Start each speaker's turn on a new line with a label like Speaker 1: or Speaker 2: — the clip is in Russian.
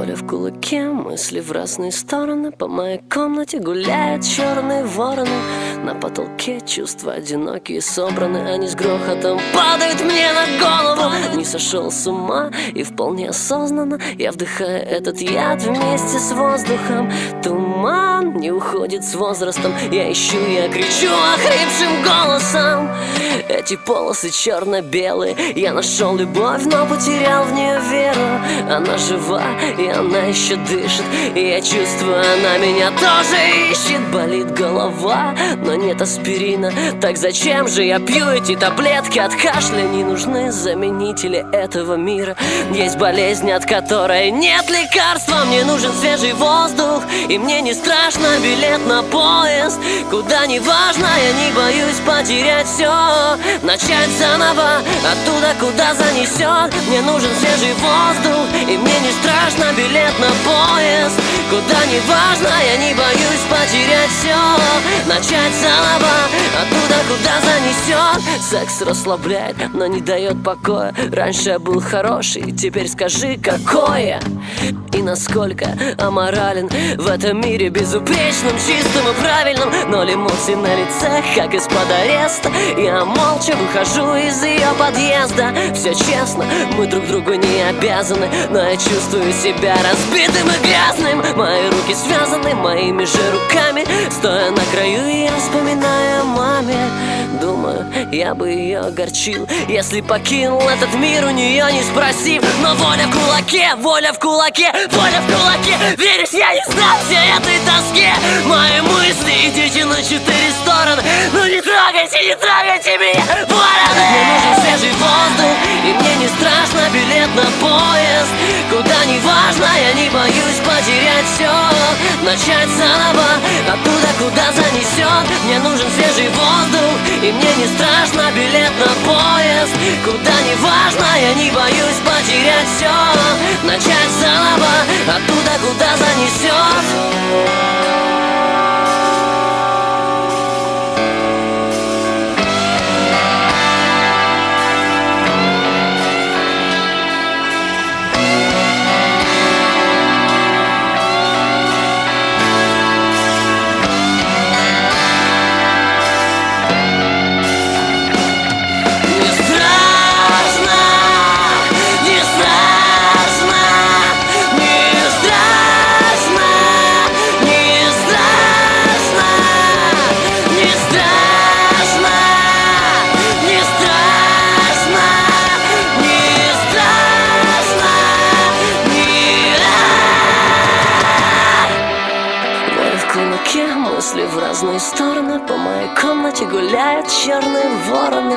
Speaker 1: Воля в кулаке, мысли в разные стороны. По моей комнате гуляют черные вороны. На потолке чувства одинокие собраны. Они с грохотом падают мне на голову. Не сошел с ума и вполне осознанно я вдыхаю этот яд вместе с воздухом. Туман не уходит с возрастом. Я ищу, я кричу охрипшим голосом. Эти полосы черно-белые. Я нашел любовь, но потерял в нее веру. Она жива, и она еще дышит. И я чувствую, она меня тоже ищет. Болит голова, но нет аспирина. Так зачем же я пью эти таблетки от кашля? Не нужны заменители этого мира. Есть болезнь, от которой нет лекарства. Мне нужен свежий воздух, и мне не страшно билет на поезд. Куда не важно, я не боюсь потерять все. Начать заново, оттуда, куда занесет. Мне нужен свежий воздух, и мне не страшно билет на поезд. Куда не важно, я не боюсь потерять все. Начать заново, оттуда, куда занесет. Секс расслабляет, но не дает покоя. Раньше я был хороший, теперь скажи, какой я. И насколько аморален в этом мире безупречным, чистым и правильным. Ноль эмоций на лице, как из-под ареста. Я молча выхожу из ее подъезда. Все честно, мы друг другу не обязаны, но я чувствую себя разбитым и грязным. Мои руки связаны моими же руками. Стоя на краю, я вспоминаю о маме. Думаю, я бы ее огорчил, если покинул этот мир у нее не спросив. Но воля в кулаке, воля в кулаке, воля в кулаке. Веришь, я не знал всей этой тоске. Мои мысли идите на 4 стороны. Ну не трогайте меня, вороны. Мне нужен свежий воздух, и мне не страшно билет на поезд. Куда не важно, я не боюсь потерять все. Начать заново, оттуда, куда занесет. Мне нужен свежий воздух, и мне не страшно билет на поезд. Куда не важно, я не боюсь потерять все. Начать заново, оттуда, куда занесет. Мысли в разные стороны. По моей комнате гуляют черные вороны.